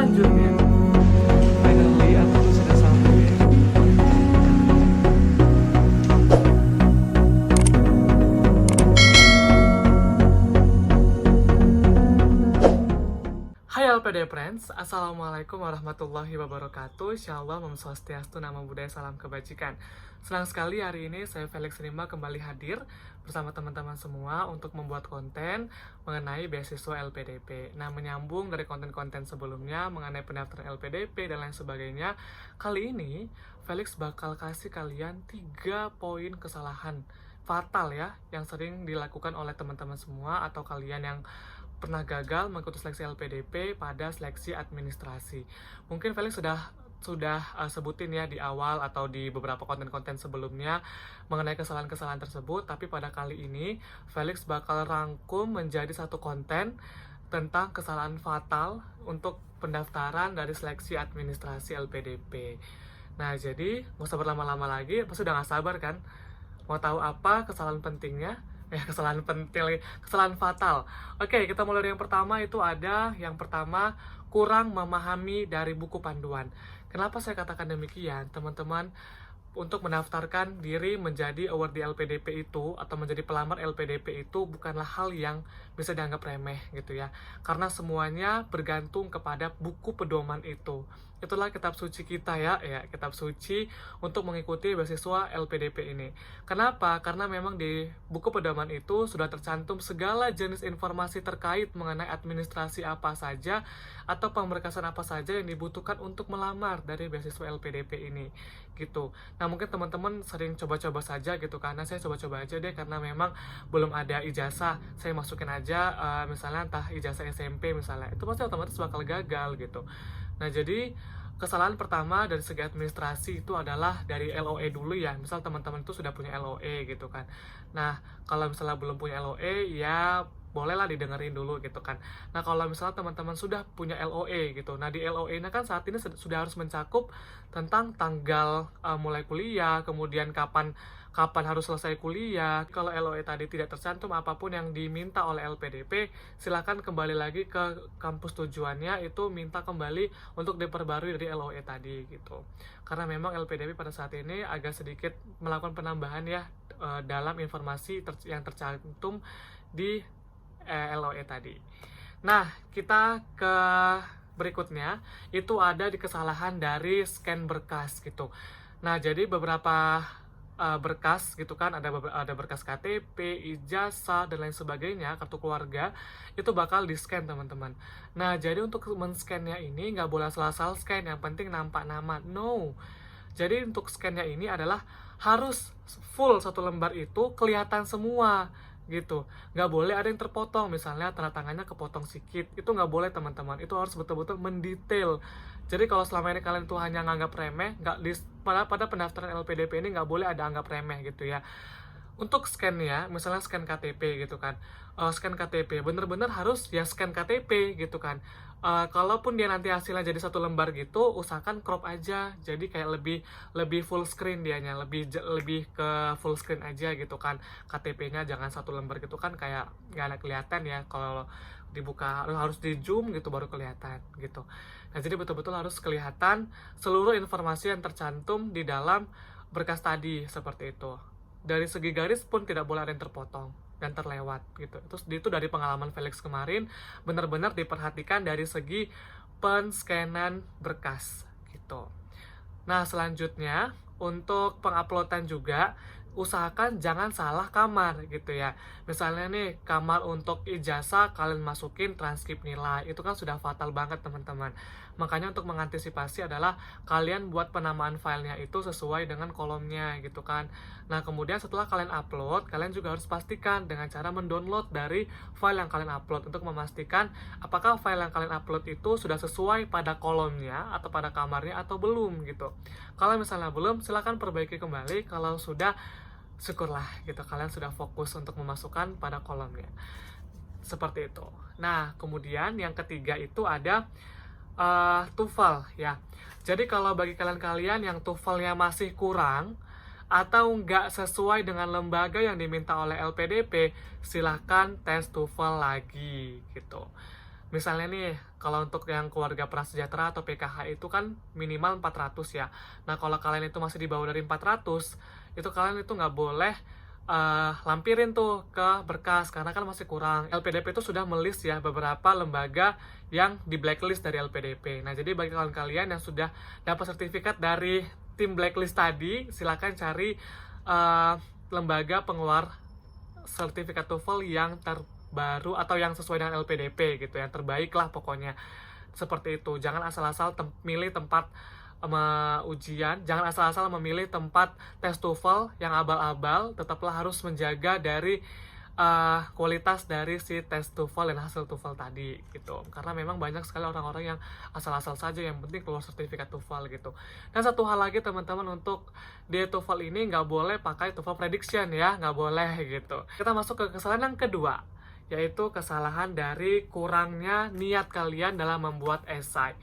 selanjutnya. Finally, aku tuh sudah sampai. Hai LPD Friends, Assalamualaikum warahmatullahi wabarakatuh. Insyaallah Om Swastiastu, Namo Buddhaya, salam kebajikan. Senang sekali hari ini saya Felix Rimba kembali hadir bersama teman-teman semua untuk membuat konten mengenai beasiswa LPDP. Nah, menyambung dari konten-konten sebelumnya mengenai pendaftaran LPDP dan lain sebagainya, kali ini Felix bakal kasih kalian 3 poin kesalahan fatal ya yang sering dilakukan oleh teman-teman semua atau kalian yang pernah gagal mengikuti seleksi LPDP pada seleksi administrasi. Mungkin Felix sudah sebutin ya di awal atau di beberapa konten-konten sebelumnya mengenai kesalahan-kesalahan tersebut, tapi pada kali ini Felix bakal rangkum menjadi satu konten tentang kesalahan fatal untuk pendaftaran dari seleksi administrasi LPDP. Nah, jadi nggak usah berlama-lama lagi, pasti udah nggak sabar kan? Mau tahu apa kesalahan pentingnya? Kesalahan fatal. Oke, kita mulai dari yang pertama. Itu ada yang pertama, kurang memahami dari buku panduan. Kenapa saya katakan demikian, teman-teman? Untuk mendaftarkan diri menjadi award di LPDP itu atau menjadi pelamar LPDP itu bukanlah hal yang bisa dianggap remeh gitu ya, karena semuanya bergantung kepada buku pedoman itu. Itulah kitab suci kita ya, kitab suci untuk mengikuti beasiswa LPDP ini. Kenapa? Karena memang di buku pedoman itu sudah tercantum segala jenis informasi terkait mengenai administrasi apa saja atau pemberkasan apa saja yang dibutuhkan untuk melamar dari beasiswa LPDP ini gitu. Nah, mungkin teman-teman sering coba-coba saja gitu, karena saya coba-coba aja deh karena memang belum ada ijazah, saya masukin aja misalnya entah ijazah SMP misalnya, itu pasti otomatis bakal gagal gitu. Nah, jadi kesalahan pertama dari segi administrasi itu adalah dari LOE dulu ya. Misal teman-teman itu sudah punya LOE gitu kan. Nah, kalau misalnya belum punya LOE ya bolehlah didengerin dulu gitu kan. Nah, kalau misalnya teman-teman sudah punya LOE gitu, nah di LOE-nya kan saat ini sudah harus mencakup tentang tanggal mulai kuliah, kemudian kapan harus selesai kuliah. Kalau LOE tadi tidak tercantum apapun yang diminta oleh LPDP, silakan kembali lagi ke kampus tujuannya, itu minta kembali untuk diperbarui dari LOE tadi gitu. Karena memang LPDP pada saat ini agak sedikit melakukan penambahan ya dalam informasi yang tercantum di LOE tadi. Nah, kita ke berikutnya, itu ada di kesalahan dari scan berkas gitu. Nah, jadi beberapa berkas gitu kan, ada berkas KTP, ijazah dan lain sebagainya, kartu keluarga itu bakal di scan teman-teman. Nah, jadi untuk men-scannya ini nggak boleh asal-asal scan, yang penting nampak nama. No, jadi untuk scannya ini adalah harus full satu lembar itu kelihatan semua gitu, nggak boleh ada yang terpotong, misalnya tanda tangannya kepotong sedikit, itu nggak boleh teman-teman, itu harus betul-betul mendetail. Jadi kalau selama ini kalian tuh hanya nganggap remeh, pada pendaftaran LPDP ini nggak boleh ada anggap remeh gitu ya. Untuk scan ya, misalnya scan KTP gitu kan, scan KTP bener-bener harus ya scan KTP gitu kan. Kalaupun dia nanti hasilnya jadi satu lembar gitu, usahakan crop aja, jadi kayak lebih full screen dianya, lebih ke full screen aja gitu kan. KTP-nya jangan satu lembar gitu kan, kayak nggak ada kelihatan ya, kalau dibuka harus di zoom gitu baru kelihatan gitu. Nah, jadi betul-betul harus kelihatan seluruh informasi yang tercantum di dalam berkas tadi, seperti itu. Dari segi garis pun tidak boleh ada yang terpotong dan terlewat gitu. Itu dari pengalaman Felix kemarin, benar-benar diperhatikan dari segi penscanan berkas gitu. Nah, selanjutnya untuk penguploadan juga usahakan jangan salah kamar gitu ya. Misalnya nih, kamar untuk ijazah kalian masukin transkrip nilai, itu kan sudah fatal banget teman-teman. Makanya untuk mengantisipasi adalah kalian buat penamaan filenya itu sesuai dengan kolomnya gitu kan. Nah, kemudian setelah kalian upload, kalian juga harus pastikan dengan cara mendownload dari file yang kalian upload untuk memastikan apakah file yang kalian upload itu sudah sesuai pada kolomnya atau pada kamarnya atau belum gitu. Kalau misalnya belum, silahkan perbaiki kembali. Kalau sudah, syukurlah gitu, kalian sudah fokus untuk memasukkan pada kolomnya. Seperti itu. Nah, kemudian yang ketiga itu ada TOEFL ya. Jadi kalau bagi kalian yang TOEFL-nya masih kurang atau nggak sesuai dengan lembaga yang diminta oleh LPDP, silahkan tes TOEFL lagi gitu. Misalnya nih, kalau untuk yang keluarga prasejahtera atau PKH itu kan minimal 400 ya. Nah, kalau kalian itu masih di bawah dari 400, itu kalian itu nggak boleh lampirin tuh ke berkas, karena kan masih kurang. LPDP itu sudah melis ya beberapa lembaga yang di blacklist dari LPDP. Nah, jadi bagi kalian yang sudah dapat sertifikat dari tim blacklist tadi, silakan cari lembaga pengeluar sertifikat TOEFL yang terbaru atau yang sesuai dengan LPDP gitu, yang terbaik lah pokoknya. Seperti itu. Jangan asal-asal milih tempat ujian, jangan asal-asal memilih tempat tes TOEFL yang abal-abal. Tetaplah harus menjaga dari kualitas dari si tes TOEFL dan hasil TOEFL tadi gitu, karena memang banyak sekali orang-orang yang asal-asal saja yang penting keluar sertifikat TOEFL gitu. Dan satu hal lagi teman-teman, untuk di TOEFL ini nggak boleh pakai TOEFL prediction ya, nggak boleh gitu. Kita masuk ke kesalahan yang kedua, yaitu kesalahan dari kurangnya niat kalian dalam membuat esai.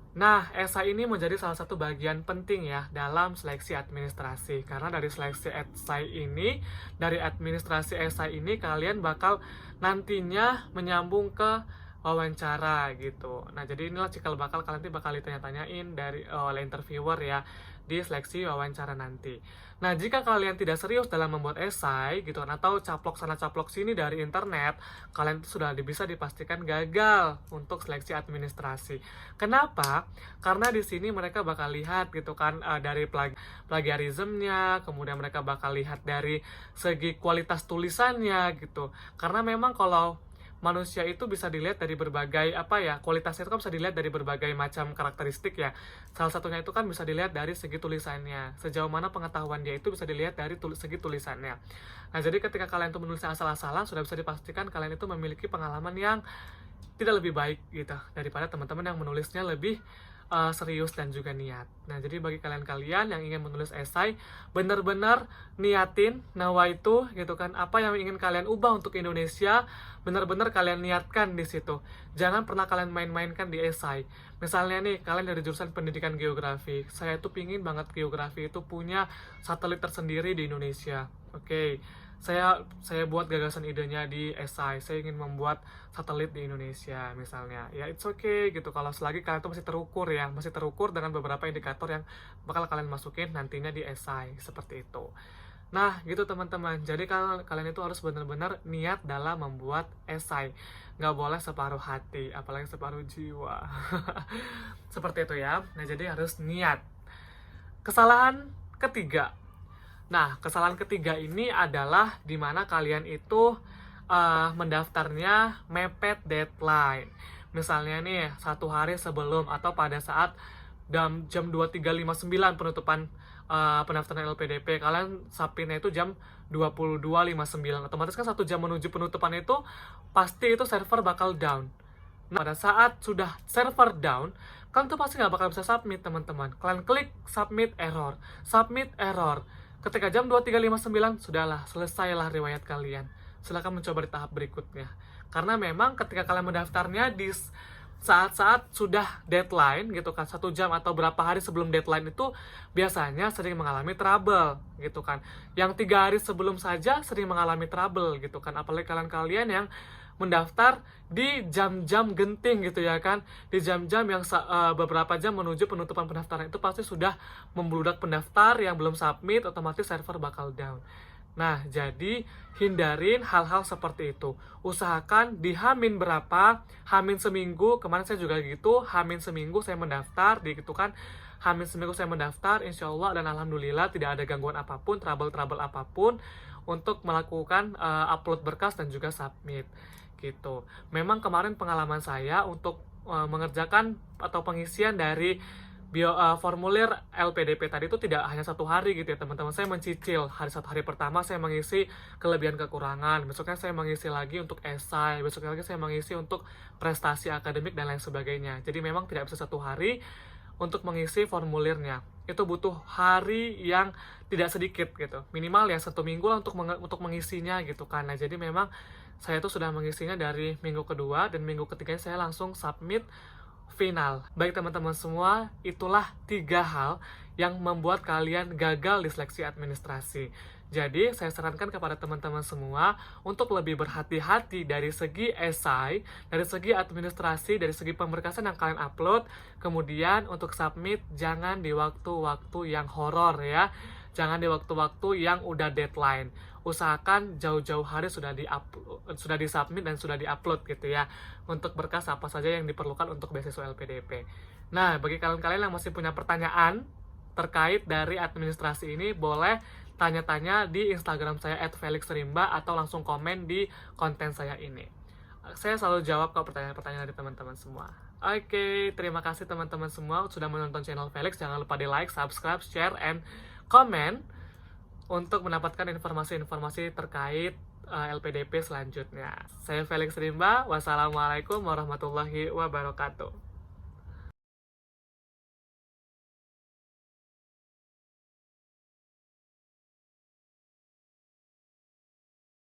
Nah, esai ini menjadi salah satu bagian penting ya dalam seleksi administrasi. Karena dari seleksi esai ini, dari administrasi esai ini, kalian bakal nantinya menyambung ke wawancara gitu. Nah, jadi inilah cikal bakal kalian bakal ditanya-tanyain oleh interviewer ya di seleksi wawancara nanti. Nah, jika kalian tidak serius dalam membuat esai gitu kan, atau caplok sana caplok sini dari internet, kalian itu sudah bisa dipastikan gagal untuk seleksi administrasi. Kenapa? Karena di sini mereka bakal lihat gitu kan dari plagiarismnya, kemudian mereka bakal lihat dari segi kualitas tulisannya gitu. Karena memang kalau manusia itu bisa dilihat dari berbagai kualitasnya itu kan bisa dilihat dari berbagai macam karakteristik ya. Salah satunya itu kan bisa dilihat dari segi tulisannya, sejauh mana pengetahuan dia itu bisa dilihat dari segi tulisannya. Nah, jadi ketika kalian itu menulisnya asal-asalan, sudah bisa dipastikan kalian itu memiliki pengalaman yang tidak lebih baik gitu daripada teman-teman yang menulisnya lebih serius dan juga niat. Nah, jadi bagi kalian-kalian yang ingin menulis esai, benar-benar niatin nawaitu gitu kan, apa yang ingin kalian ubah untuk Indonesia, benar-benar kalian niatkan di situ. Jangan pernah kalian main-mainkan di esai. Misalnya nih, kalian dari jurusan pendidikan geografi, saya tuh pingin banget geografi itu punya satelit tersendiri di Indonesia. Oke. Saya buat gagasan idenya di esai, saya ingin membuat satelit di Indonesia misalnya. Ya it's okay gitu, kalau selagi kalian tuh masih terukur dengan beberapa indikator yang bakal kalian masukin nantinya di esai, seperti itu. Nah gitu teman-teman, jadi kalian itu harus benar-benar niat dalam membuat esai, nggak boleh separuh hati, apalagi separuh jiwa. Seperti itu ya. Nah, jadi harus niat. Kesalahan ketiga. Nah, kesalahan ketiga ini adalah dimana kalian itu mendaftarnya mepet deadline. Misalnya nih, 1 hari sebelum atau pada saat jam 23.59 penutupan pendaftaran LPDP, kalian submitnya itu jam 22.59. Otomatis kan 1 jam menuju penutupan itu, pasti itu server bakal down. Nah, pada saat sudah server down, kalian tuh pasti nggak bakal bisa submit, teman-teman. Kalian klik submit error. Ketika jam 23.59, sudahlah, selesailah riwayat kalian. Silakan mencoba di tahap berikutnya. Karena memang ketika kalian mendaftarnya di saat-saat sudah deadline gitu kan, 1 jam atau berapa hari sebelum deadline itu biasanya sering mengalami trouble gitu kan. Yang 3 hari sebelum saja sering mengalami trouble gitu kan. Apalagi kalian yang mendaftar di jam-jam genting gitu ya kan, di jam-jam yang beberapa jam menuju penutupan pendaftaran, itu pasti sudah membludak pendaftar yang belum submit, otomatis server bakal down. Nah, jadi hindarin hal-hal seperti itu. Usahakan di Hamin berapa, Hamin seminggu, kemarin saya juga gitu, Hamin seminggu saya mendaftar, gitu kan, Hamin seminggu saya mendaftar, insya Allah dan alhamdulillah tidak ada gangguan apapun, trouble apapun untuk melakukan upload berkas dan juga submit gitu. Memang kemarin pengalaman saya untuk mengerjakan atau pengisian dari formulir LPDP tadi itu tidak hanya 1 hari gitu ya teman-teman. Saya mencicil, 1 hari pertama saya mengisi kelebihan kekurangan, besoknya saya mengisi lagi untuk esai, besoknya lagi saya mengisi untuk prestasi akademik dan lain sebagainya. Jadi memang tidak bisa 1 hari untuk mengisi formulirnya. Itu butuh hari yang tidak sedikit gitu, minimal ya 1 minggu lah untuk mengisinya gitu kan. Nah, jadi memang saya tuh sudah mengisinya dari minggu kedua, dan minggu ketiganya saya langsung submit final. Baik teman-teman semua, itulah 3 hal yang membuat kalian gagal di seleksi administrasi. Jadi, saya sarankan kepada teman-teman semua untuk lebih berhati-hati dari segi esai, dari segi administrasi, dari segi pemberkasan yang kalian upload. Kemudian untuk submit, jangan di waktu-waktu yang horor ya. Jangan di waktu-waktu yang udah deadline. Usahakan jauh-jauh hari sudah sudah disubmit dan sudah diupload gitu ya. Untuk berkas apa saja yang diperlukan untuk beasiswa LPDP. Nah, bagi kalian-kalian yang masih punya pertanyaan terkait dari administrasi ini, boleh tanya-tanya di Instagram saya @felixrimba atau langsung komen di konten saya ini. Saya selalu jawab kok pertanyaan-pertanyaan dari teman-teman semua. Oke, terima kasih teman-teman semua sudah menonton channel Felix. Jangan lupa di like, subscribe, share, and comment untuk mendapatkan informasi-informasi terkait LPDP selanjutnya. Saya Felix Rimba. Wassalamualaikum warahmatullahi wabarakatuh.